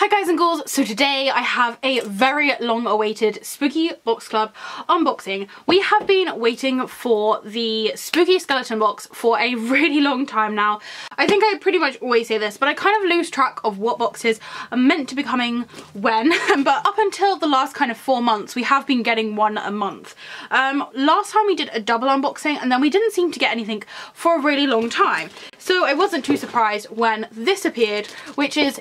Hi guys and girls, so today I have a very long awaited Spooky Box Club unboxing. We have been waiting for the Spooky Skeleton box for a really long time now. I think I pretty much always say this, but I kind of lose track of what boxes are meant to be coming when. But up until the last kind of 4 months, we have been getting one a month. Last time we did a double unboxing and then we didn't seem to get anything for a really long time. So I wasn't too surprised when this appeared, which is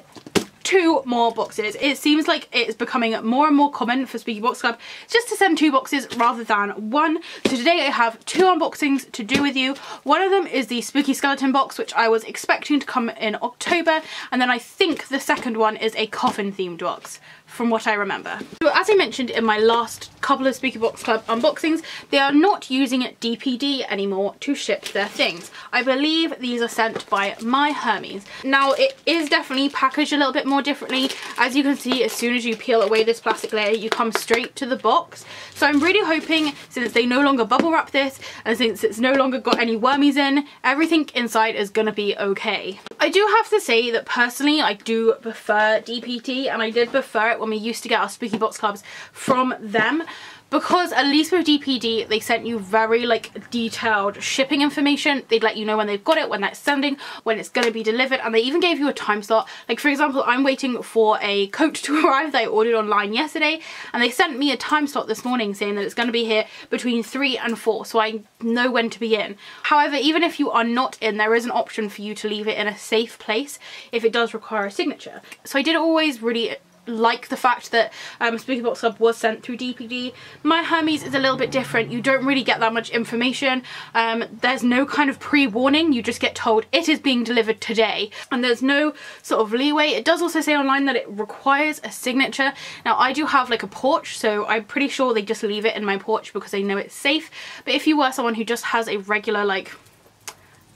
2 more boxes. It seems like it's becoming more and more common for Spooky Box Club just to send 2 boxes rather than 1. So today I have 2 unboxings to do with you. One of them is the Spooky Skeleton box, which I was expecting to come in October, and then I think the second one is a coffin themed box, from what I remember. So as I mentioned in my last couple of Spooky Box Club unboxings, they are not using DPD anymore to ship their things. I believe these are sent by My Hermes. Now it is definitely packaged a little bit more differently. As you can see, as soon as you peel away this plastic layer, you come straight to the box. So I'm really hoping, since they no longer bubble wrap this, and since it's no longer got any wormies in, everything inside is gonna be okay. I do have to say that personally I do prefer DPD, and I did prefer it when we used to get our Spooky Box Clubs from them, because at least with DPD they sent you very like detailed shipping information. They'd let you know when they've got it, when that's sending, when it's going to be delivered, and they even gave you a time slot. Like for example, I'm waiting for a coat to arrive that I ordered online yesterday, and they sent me a time slot this morning saying that it's going to be here between 3 and 4, so I know when to be in. However, even if you are not in, there is an option for you to leave it in a safe place if it does require a signature. So I did always really like the fact that Spooky Box Club was sent through DPD. My Hermes is a little bit different. You don't really get that much information. There's no kind of pre-warning. You just get told it is being delivered today, and there's no sort of leeway. It does also say online that it requires a signature. Now I do have like a porch, so I'm pretty sure they just leave it in my porch because they know it's safe. But if you were someone who just has a regular like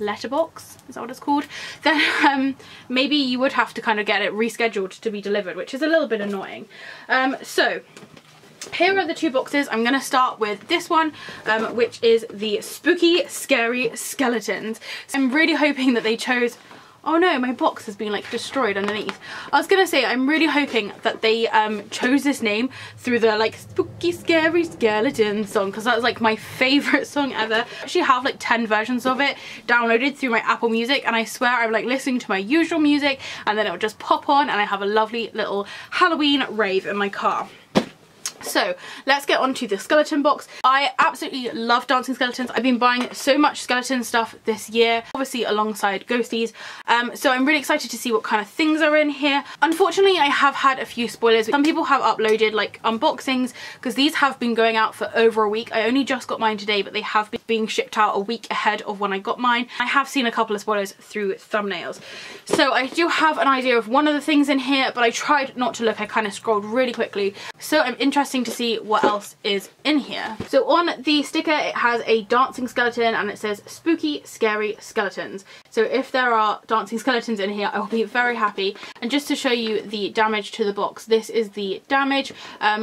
letterbox, is that what it's called, then maybe you would have to kind of get it rescheduled to be delivered, which is a little bit annoying. So here are the 2 boxes. I'm going to start with this one, which is the Spooky Scary Skeletons. So I'm really hoping that they chose... Oh no, my box has been like destroyed underneath. I was gonna say, I'm really hoping that they chose this name through the like Spooky Scary Skeleton song, because that's like my favourite song ever. I actually have like 10 versions of it downloaded through my Apple Music, and I swear I'm like listening to my usual music and then it'll just pop on and I have a lovely little Halloween rave in my car. So let's get on to the skeleton box. I absolutely love dancing skeletons. I've been buying so much skeleton stuff this year, obviously alongside ghosties. So I'm really excited to see what kind of things are in here. Unfortunately, I have had a few spoilers. Some people have uploaded like unboxings, because these have been going out for over a week. I only just got mine today, but they have been being shipped out a week ahead of when I got mine. I have seen a couple of spoilers through thumbnails. So I do have an idea of one of the things in here, but I tried not to look. I kind of scrolled really quickly. So I'm interested to see what else is in here. So on the sticker it has a dancing skeleton and it says Spooky Scary Skeletons. So if there are dancing skeletons in here, I will be very happy. And just to show you the damage to the box, this is the damage.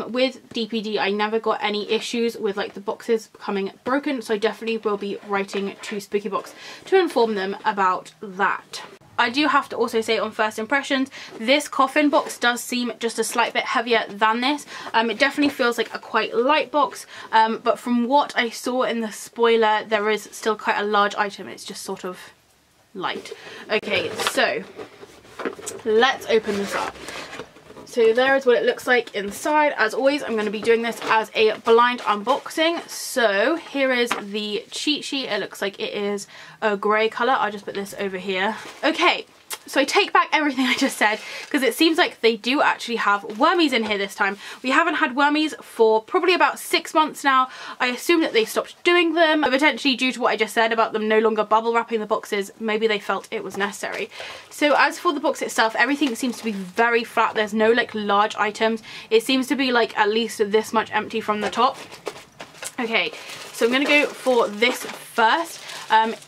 With DPD I never got any issues with like the boxes becoming broken, so I definitely will be writing to Spooky Box to inform them about that. I do have to also say, on first impressions, this coffin box does seem just a slight bit heavier than this. It definitely feels like a quite light box, but from what I saw in the spoiler, there is still quite a large item. It's just sort of light. Okay, so let's open this up. So there is what it looks like inside. As always, I'm going to be doing this as a blind unboxing. So here is the cheat sheet. It looks like it is a grey colour. I'll just put this over here. Okay, so I take back everything I just said, because it seems like they do actually have wormies in here this time. We haven't had wormies for probably about 6 months now. I assume that they stopped doing them, but potentially due to what I just said about them no longer bubble wrapping the boxes, maybe they felt it was necessary. So as for the box itself, everything seems to be very flat. There's no like large items. It seems to be like at least this much empty from the top. Okay, so I'm gonna go for this first.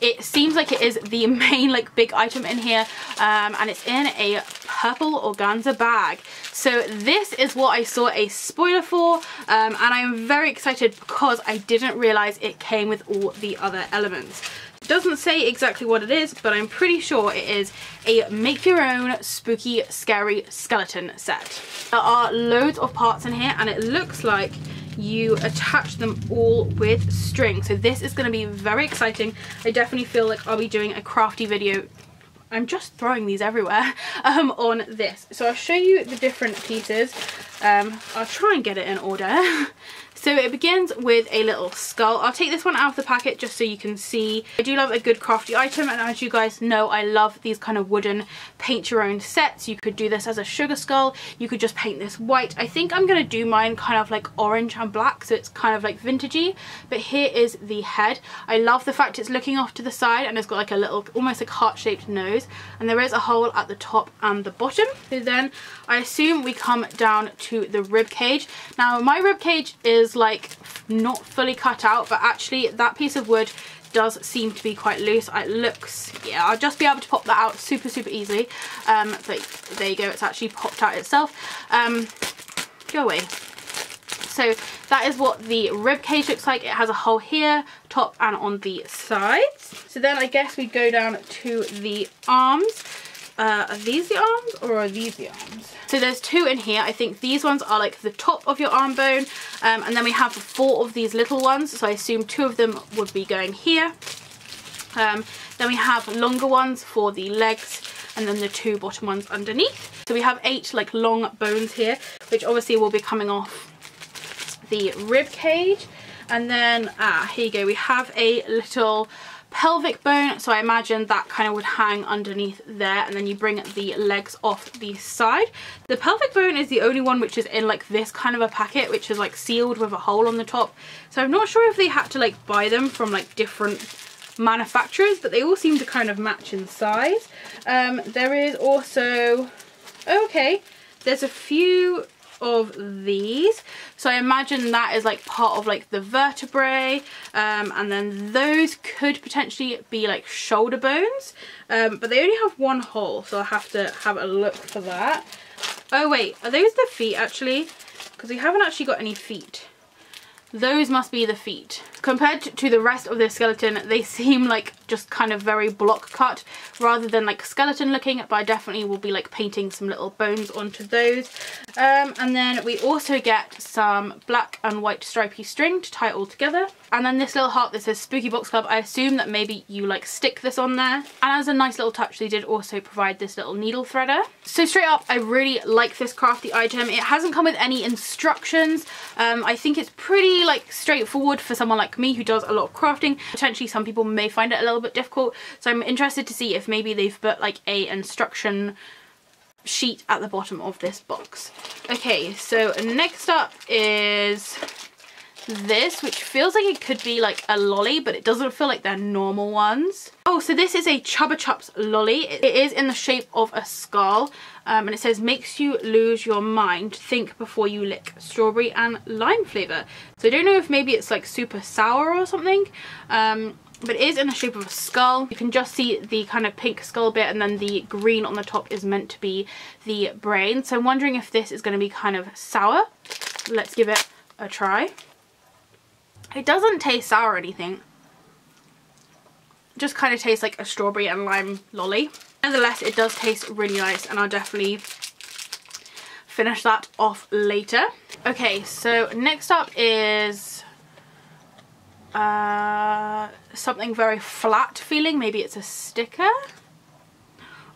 It seems like it is the main like big item in here, and it's in a purple organza bag. So this is what I saw a spoiler for, and I'm very excited because I didn't realise it came with all the other elements. Doesn't say exactly what it is, but I'm pretty sure it is a make your own spooky scary skeleton set. There are loads of parts in here and it looks like you attach them all with string. So this is going to be very exciting. I definitely feel like I'll be doing a crafty video. I'm just throwing these everywhere on this. So I'll show you the different pieces. I'll try and get it in order. So it begins with a little skull. I'll take this one out of the packet just so you can see. I do love a good crafty item, and as you guys know, I love these kind of wooden paint your own sets. You could do this as a sugar skull. You could just paint this white. I think I'm going to do mine kind of like orange and black, so it's kind of like vintagey. But here is the head. I love the fact it's looking off to the side and it's got like a little, almost like heart-shaped nose. And there is a hole at the top and the bottom. So then I assume we come down to the rib cage. Now my rib cage is like not fully cut out, but actually that piece of wood does seem to be quite loose. It looks, yeah, I'll just be able to pop that out super easily. But there you go, it's actually popped out itself. Go away. So that is what the rib cage looks like. It has a hole here, top and on the sides. So then I guess we go down to the arms. Are these the arms or are these the arms? So there's two in here. I think these ones are like the top of your arm bone, and then we have 4 of these little ones, so I assume 2 of them would be going here. Then we have longer ones for the legs, and then the 2 bottom ones underneath. So we have 8 like long bones here, which obviously will be coming off the rib cage. And then here you go, we have a little pelvic bone, so I imagine that kind of would hang underneath there, and then you bring the legs off the side. The pelvic bone is the only one which is in like this kind of a packet, which is like sealed with a hole on the top, so I'm not sure if they had to like buy them from like different manufacturers, but they all seem to kind of match in size. There is also, okay, there's a few of these, so I imagine that is like part of like the vertebrae, and then those could potentially be like shoulder bones, but they only have 1 hole, so I'll have to have a look for that. Oh wait, are those the feet actually? Because we haven't actually got any feet. Those must be the feet. Compared to the rest of the skeleton, they seem like just kind of very block cut rather than like skeleton looking, but I definitely will be like painting some little bones onto those. And then we also get some black and white stripy string to tie it all together. And then this little heart that says Spooky Box Club, I assume that maybe you like stick this on there. And as a nice little touch, they did also provide this little needle threader. So straight up, I really like this crafty item. It hasn't come with any instructions. I think it's pretty like straightforward for someone like me who does a lot of crafting. Potentially some people may find it a little bit difficult, so I'm interested to see if maybe they've put like a instruction sheet at the bottom of this box. Okay, so next up is this, which feels like it could be like a lolly, but it doesn't feel like they're normal ones. Oh, so this is a Chubba Chups lolly. It is in the shape of a skull, and it says makes you lose your mind, think before you lick, strawberry and lime flavour. So I don't know if maybe it's like super sour or something, but it is in the shape of a skull. You can just see the kind of pink skull bit, and then the green on the top is meant to be the brain. So I'm wondering if this is going to be kind of sour. Let's give it a try. It doesn't taste sour or anything. It just kind of tastes like a strawberry and lime lolly. Nevertheless, it does taste really nice, and I'll definitely finish that off later. Okay, so next up is something very flat feeling. Maybe it's a sticker.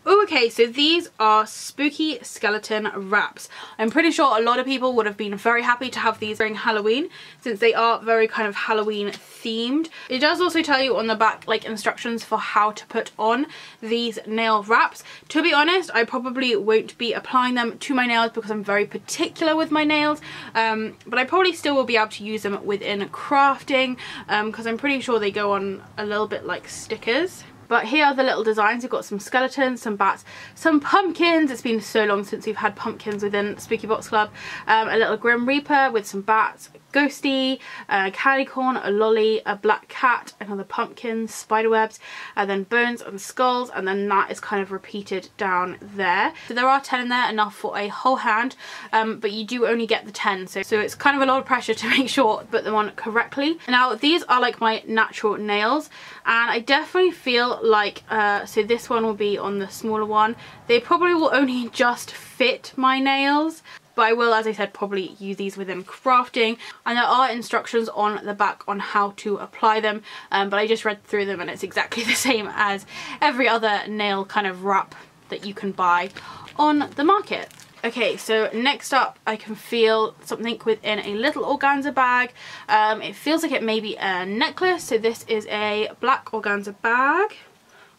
Oh, okay, so these are spooky skeleton wraps. I'm pretty sure a lot of people would have been very happy to have these during Halloween, since they are very kind of Halloween themed. It does also tell you on the back like instructions for how to put on these nail wraps. To be honest, I probably won't be applying them to my nails because I'm very particular with my nails, but I probably still will be able to use them within crafting, because I'm pretty sure they go on a little bit like stickers. But here are the little designs. You've got some skeletons, some bats, some pumpkins. It's been so long since we've had pumpkins within Spooky Box Club. A little Grim Reaper with some bats, ghosty, a candy corn, a lolly, a black cat, another pumpkin, spiderwebs, and then bones and skulls, and then that is kind of repeated down there. So there are 10 in there, enough for a whole hand, but you do only get the 10, so it's kind of a lot of pressure to make sure to put them on correctly. Now these are like my natural nails, and I definitely feel like, so this one will be on the smaller one, they probably will only just fit my nails. But I will, as I said, probably use these within crafting, and there are instructions on the back on how to apply them, but I just read through them and it's exactly the same as every other nail kind of wrap that you can buy on the market. Okay, so next up I can feel something within a little organza bag. It feels like it may be a necklace, so this is a black organza bag.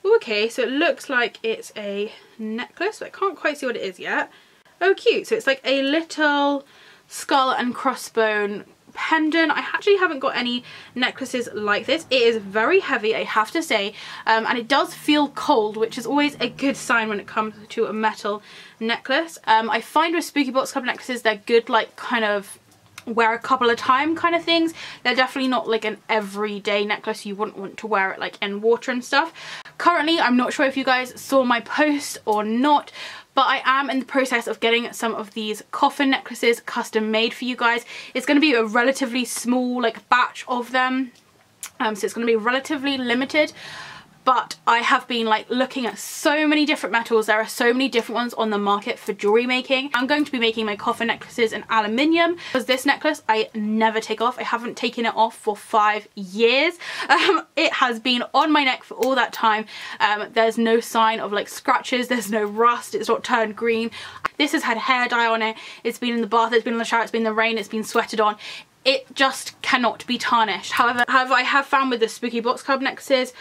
Ooh, okay, so it looks like it's a necklace, but I can't quite see what it is yet. Oh, cute. So it's like a little skull and crossbone pendant. I actually haven't got any necklaces like this. It is very heavy, I have to say, and it does feel cold, which is always a good sign when it comes to a metal necklace. I find with Spooky Box Club necklaces, they're good, like, kind of wear a couple of time kind of things. They're definitely not like an everyday necklace. You wouldn't want to wear it like in water and stuff. Currently, I'm not sure if you guys saw my post or not, but I am in the process of getting some of these coffin necklaces custom made for you guys. It's going to be a relatively small like batch of them, so it's going to be relatively limited. But I have been like looking at so many different metals. There are so many different ones on the market for jewelry making. I'm going to be making my coffin necklaces in aluminium, because this necklace I never take off. I haven't taken it off for 5 years. It has been on my neck for all that time. There's no sign of like scratches, there's no rust, it's not turned green. This has had hair dye on it, it's been in the bath, it's been in the shower, it's been in the rain, it's been sweated on. It just cannot be tarnished. However, I have found with the Spooky Box Club necklaces,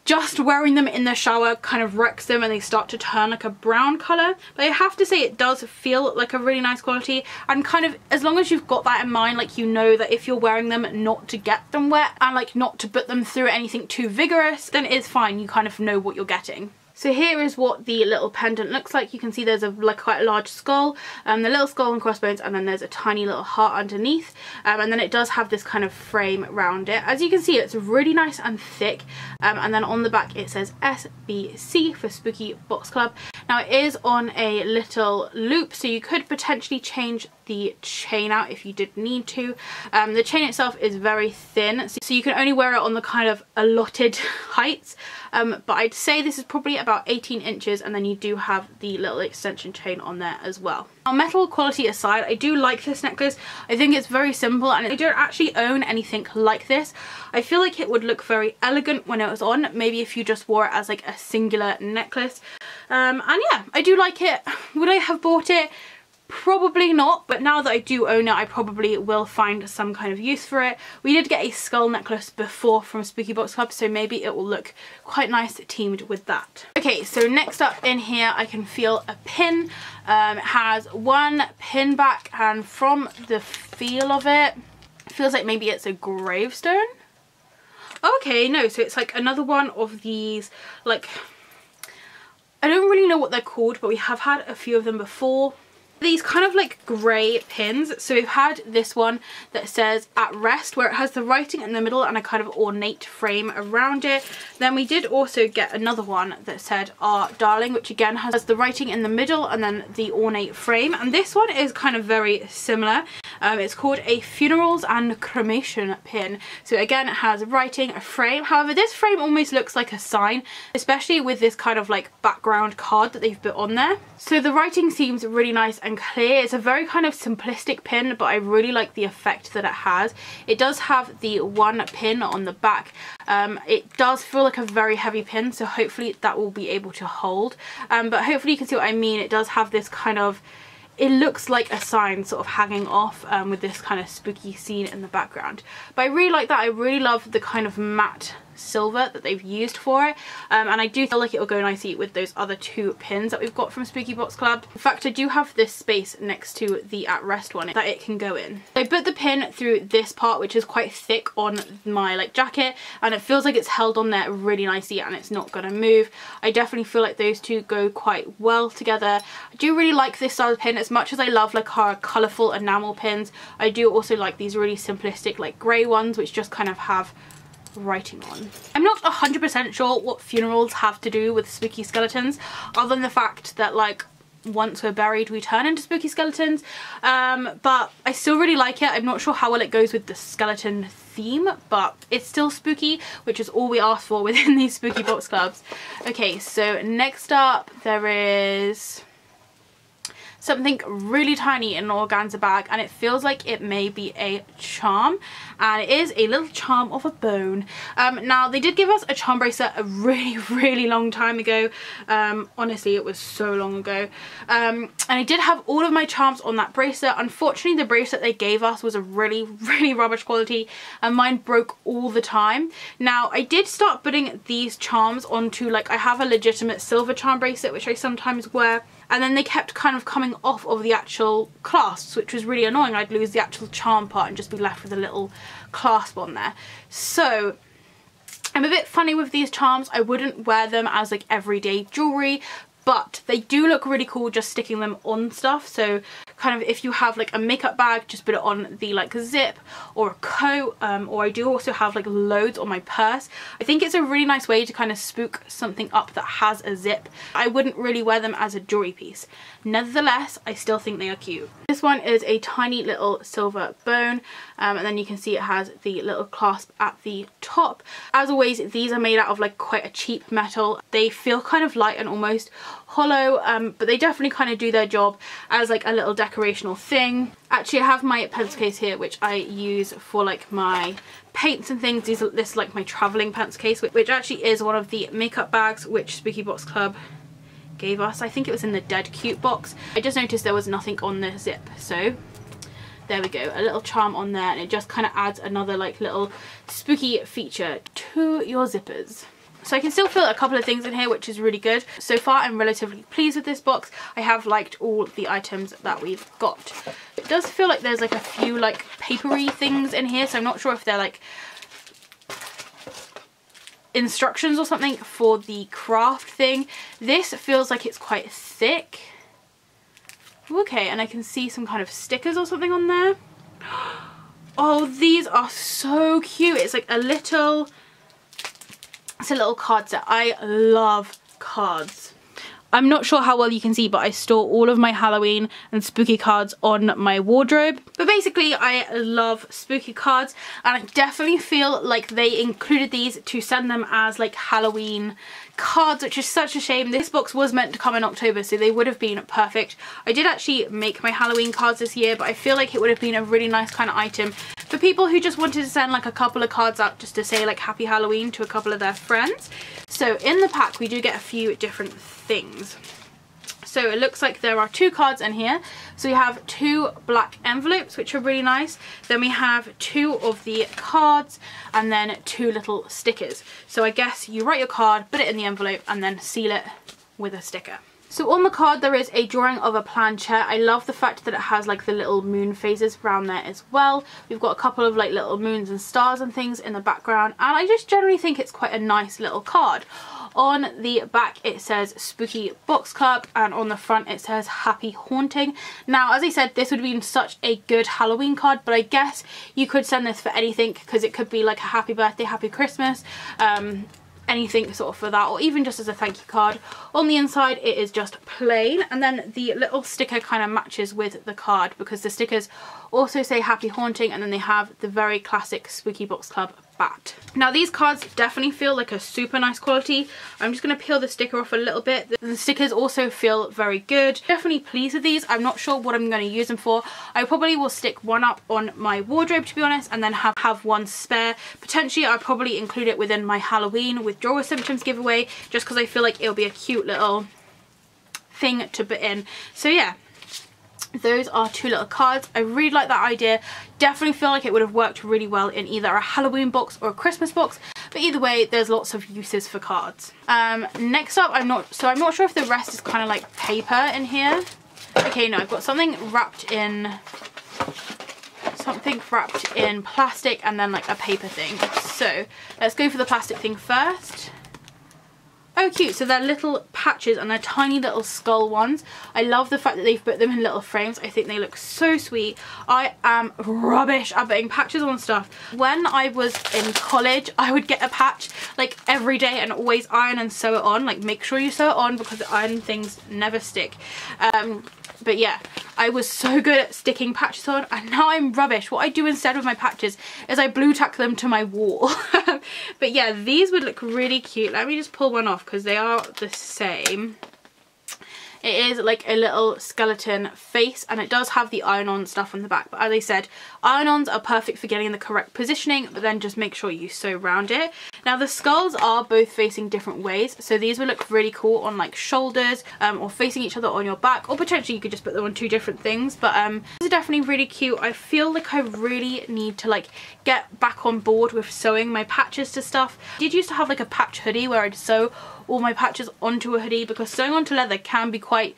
just wearing them in the shower kind of wrecks them and they start to turn like a brown colour. But I have to say it does feel like a really nice quality, and kind of as long as you've got that in mind, like you know that if you're wearing them not to get them wet and like not to put them through anything too vigorous, then it's fine. You kind of know what you're getting. So here is what the little pendant looks like. You can see there's a like quite a large skull, the little skull and crossbones, and then there's a tiny little heart underneath, and then it does have this kind of frame around it. As you can see, it's really nice and thick, and then on the back it says SBC for Spooky Box Club. Now it is on a little loop, so you could potentially change the chain out if you did need to. The chain itself is very thin, so you can only wear it on the kind of allotted heights, but I'd say this is probably about 18 inches, and then you do have the little extension chain on there as well. Now, metal quality aside, I do like this necklace. I think it's very simple, and I don't actually own anything like this. I feel like it would look very elegant when it was on, maybe if you just wore it as like a singular necklace. And yeah, I do like it. Would I have bought it? Probably not, but now that I do own it, I probably will find some kind of use for it. We did get a skull necklace before from Spooky Box Club, so maybe it will look quite nice teamed with that. Okay, so next up in here I can feel a pin. It has one pin back, and from the feel of it, it feels like maybe it's a gravestone. Okay, no, so it's like another one of these, like, I don't really know what they're called, but we have had a few of them before. These kind of like grey pins. So we've had this one that says at rest, where it has the writing in the middle and a kind of ornate frame around it. Then we did also get another one that said our darling, which again has the writing in the middle and then the ornate frame. And this one is kind of very similar. It's called a funerals and cremation pin. So again, it has writing, a frame. However, this frame almost looks like a sign, especially with this kind of like background card that they've put on there. So the writing seems really nice and clear. It's a very kind of simplistic pin, but I really like the effect that it has. It does have the one pin on the back. It does feel like a very heavy pin, so hopefully that will be able to hold. But hopefully you can see what I mean. It does have this kind of, it looks like a sign sort of hanging off with this kind of spooky scene in the background. But I really like that. I really love the kind of matte silver that they've used for it, and I do feel like it will go nicely with those other 2 pins that we've got from Spooky Box Club. In fact, I do have this space next to the at rest one that it can go in. I put the pin through this part, which is quite thick on my like jacket, and it feels like it's held on there really nicely and it's not gonna move. I definitely feel like those 2 go quite well together. I do really like this style of pin. As much as I love like our colourful enamel pins, I do also like these really simplistic like grey ones which just kind of have writing on. I'm not 100% sure what funerals have to do with spooky skeletons, other than the fact that like once we're buried we turn into spooky skeletons, but I still really like it. I'm not sure how well it goes with the skeleton theme, but it's still spooky, which is all we ask for within these Spooky Box Clubs. Okay, so next up there is something really tiny in an organza bag, and it feels like it may be a charm, and it is a little charm of a bone. Now they did give us a charm bracelet a really long time ago. Honestly, it was so long ago, and I did have all of my charms on that bracelet. Unfortunately, the bracelet they gave us was a really rubbish quality, and mine broke all the time. Now I did start putting these charms onto, like, I have a legitimate silver charm bracelet which I sometimes wear, and then they kept kind of coming off of the actual clasps, which was really annoying. I'd lose the actual charm part and just be left with a little clasp on there. So I'm a bit funny with these charms. I wouldn't wear them as like everyday jewelry, but they do look really cool just sticking them on stuff. So kind of if you have like a makeup bag, just put it on the like zip, or a coat, or I do also have like loads on my purse. I think it's a really nice way to kind of spook something up that has a zip. I wouldn't really wear them as a jewelry piece. Nevertheless, I still think they are cute. This one is a tiny little silver bone, and then you can see it has the little clasp at the top. As always, these are made out of like quite a cheap metal. They feel kind of light and almost hollow, but they definitely kind of do their job as like a little decorational thing. Actually, I have my pencil case here which I use for like my paints and things. This is like my traveling pencil case, which actually is one of the makeup bags which Spooky Box Club gave us. I think it was in the Dead Cute box. I just noticed there was nothing on the zip, so there we go, a little charm on there, and it just kind of adds another like little spooky feature to your zippers. So I can still feel a couple of things in here, which is really good. So far I'm relatively pleased with this box. I have liked all the items that we've got. It does feel like there's like a few like papery things in here, so I'm not sure if they're like instructions or something for the craft thing. This feels like it's quite thick. Okay, and I can see some kind of stickers or something on there. Oh, these are so cute. It's like a little, it's a little card set. I love cards. I'm not sure how well you can see, but I store all of my Halloween and spooky cards on my wardrobe. But basically, I love spooky cards, and I definitely feel like they included these to send them as like Halloween cards, which is such a shame. This box was meant to come in October, so they would have been perfect. I did actually make my Halloween cards this year, but I feel like it would have been a really nice kind of item for people who just wanted to send like a couple of cards out just to say like Happy Halloween to a couple of their friends. So in the pack we do get a few different things. So it looks like there are 2 cards in here. So we have 2 black envelopes, which are really nice. Then we have 2 of the cards, and then 2 little stickers. So I guess you write your card, put it in the envelope, and then seal it with a sticker. So on the card there is a drawing of a planchette. I love the fact that it has like the little moon phases around there as well. We've got a couple of like little moons and stars and things in the background, and I just generally think it's quite a nice little card. On the back it says Spooky Box Club, and on the front it says Happy Haunting. Now, as I said, this would have been such a good Halloween card, but I guess you could send this for anything, because it could be like a happy birthday, happy Christmas, anything sort of for that, or even just as a thank you card. On the inside it is just plain, and then the little sticker kind of matches with the card, because the stickers also say Happy Haunting, and then they have the very classic Spooky Box Club bat. Now these cards definitely feel like a super nice quality. I'm just going to peel the sticker off a little bit. The stickers also feel very good. Definitely pleased with these. I'm not sure what I'm going to use them for. I probably will stick one up on my wardrobe, to be honest, and then have one spare. Potentially I'll probably include it within my Halloween withdrawal symptoms giveaway, just because I feel like it'll be a cute little thing to put in. So yeah, those are 2 little cards. I really like that idea. Definitely feel like it would have worked really well in either a Halloween box or a Christmas box, but either way, there's lots of uses for cards. Next up, I'm not sure if the rest is kind of like paper in here. Okay, no, I've got something wrapped in plastic and then like a paper thing. So let's go for the plastic thing first. Oh, cute. So they're little patches and they're tiny little skull ones. I love the fact that they've put them in little frames. I think they look so sweet. I am rubbish at putting patches on stuff. When I was in college, I would get a patch like every day and always iron and sew it on. Like, make sure you sew it on because the iron things never stick. But yeah, I was so good at sticking patches on and now I'm rubbish. What I do instead with my patches is I blue tack them to my wall. But yeah, these would look really cute. Let me just pull one off because they are the same. It is like a little skeleton face and it does have the iron-on stuff on the back. But as I said, iron-ons are perfect for getting the correct positioning, but then just make sure you sew around it. Now the skulls are both facing different ways. So these would look really cool on like shoulders or facing each other on your back, or potentially you could just put them on two different things. But these are definitely really cute. I feel like I really need to like get back on board with sewing my patches to stuff. I did used to have like a patch hoodie where I'd sew all my patches onto a hoodie because sewing onto leather can be quite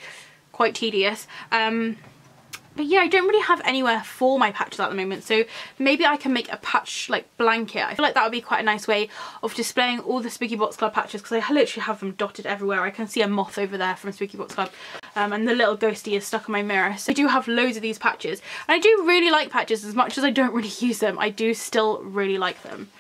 tedious. But yeah, I don't really have anywhere for my patches at the moment, so maybe I can make a patch like blanket. I feel like that would be quite a nice way of displaying all the Spooky Box Club patches because I literally have them dotted everywhere. I can see a moth over there from Spooky Box Club and the little ghosty is stuck on my mirror. So I do have loads of these patches and I do really like patches. As much as I don't really use them, I do still really like them.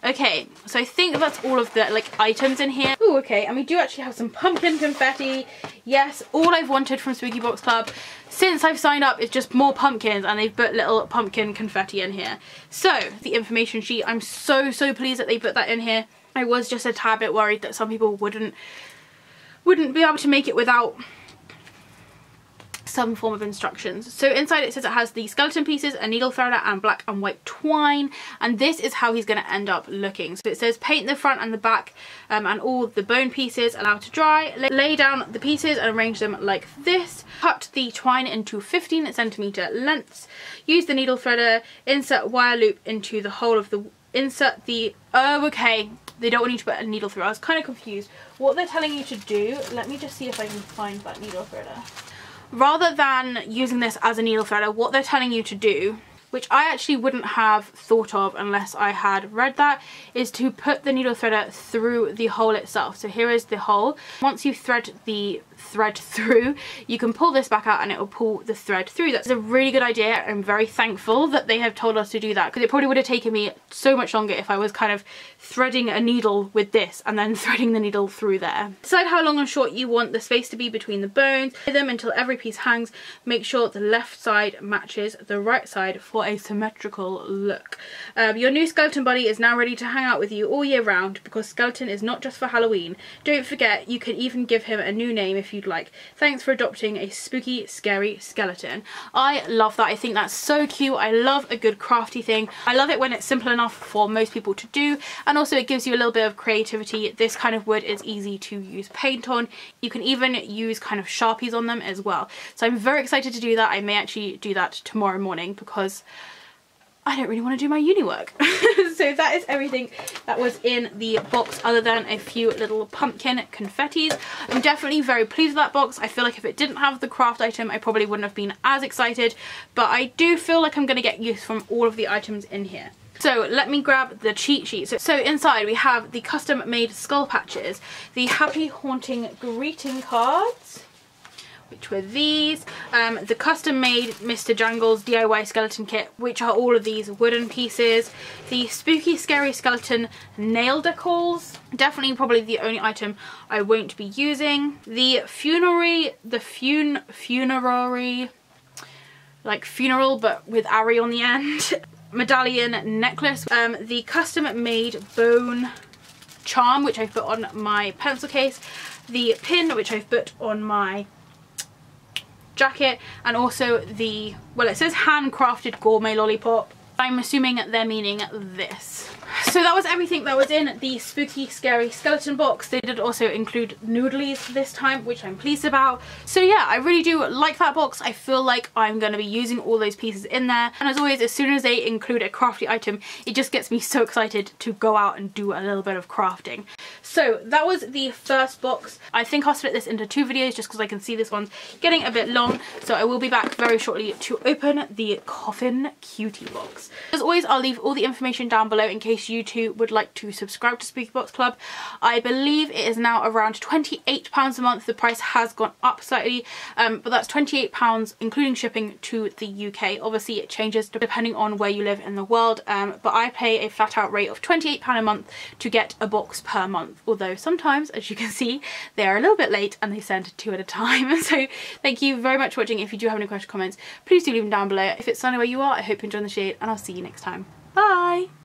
Okay, so I think that's all of the like items in here. Oh, okay, and we do actually have some pumpkin confetti. Yes, all I've wanted from Spooky Box Club since I've signed up is just more pumpkins, and they've put little pumpkin confetti in here. So the information sheet, I'm so pleased that they put that in here. I was just a tad bit worried that some people wouldn't be able to make it without some form of instructions. So inside it says it has the skeleton pieces, a needle threader and black and white twine, and this is how he's going to end up looking. So it says paint the front and the back and all the bone pieces, allow to dry, lay down the pieces and arrange them like this, cut the twine into 15cm lengths, use the needle threader, insert wire loop into the hole of the, insert the, oh okay, they don't want you to put a needle through. I was kind of confused what they're telling you to do. Let me just see if I can find that needle threader. Rather than using this as a needle threader, what they're telling you to do, which I actually wouldn't have thought of unless I had read that, is to put the needle threader through the hole itself. So here is the hole. Once you thread the thread through, you can pull this back out and it will pull the thread through. That's a really good idea. I'm very thankful that they have told us to do that because it probably would have taken me so much longer if I was kind of threading a needle with this and then threading the needle through there. Decide how long and short you want the space to be between the bones. Lay them until every piece hangs. Make sure the left side matches the right side for a symmetrical look. Your new skeleton buddy is now ready to hang out with you all year round because skeleton is not just for Halloween. Don't forget, you can even give him a new name if you'd like. Thanks for adopting a spooky, scary skeleton. I love that. I think that's so cute. I love a good crafty thing. I love it when it's simple enough for most people to do, and also it gives you a little bit of creativity. This kind of wood is easy to use paint on. You can even use kind of Sharpies on them as well. So I'm very excited to do that. I may actually do that tomorrow morning because I don't really want to do my uni work. So that is everything that was in the box other than a few little pumpkin confettis. I'm definitely very pleased with that box. I feel like if it didn't have the craft item, I probably wouldn't have been as excited, but I do feel like I'm going to get use from all of the items in here. So let me grab the cheat sheet. So inside we have the custom made skull patches, the happy haunting greeting cards, which were these, the custom made Mr. Jangles DIY skeleton kit, which are all of these wooden pieces, the spooky scary skeleton nail decals, definitely probably the only item I won't be using, the funerary, like funeral but with Ari on the end, medallion necklace, the custom made bone charm which I've put on my pencil case, the pin which I've put on my jacket, and also the, well, it says handcrafted gourmet lollipop. I'm assuming they're meaning this. So that was everything that was in the spooky scary skeleton box. They did also include noodlies this time, which I'm pleased about. So yeah, I really do like that box. I feel like I'm going to be using all those pieces in there, and as always, as soon as they include a crafty item, it just gets me so excited to go out and do a little bit of crafting. So that was the first box. I think I'll split this into 2 videos just because I can see this one's getting a bit long, so I will be back very shortly to open the coffin cutie box. As always, I'll leave all the information down below in case you two would like to subscribe to Spooky Box Club. I believe it is now around £28 a month. The price has gone up slightly, but that's £28 including shipping to the UK. Obviously it changes depending on where you live in the world, but I pay a flat out rate of £28 a month to get a box per month, although sometimes, as you can see, they are a little bit late and they send 2 at a time. So thank you very much for watching. If you do have any questions or comments, please do leave them down below. If it's sunny where you are, I hope you enjoyed the shade, and I'll see you next time. Bye!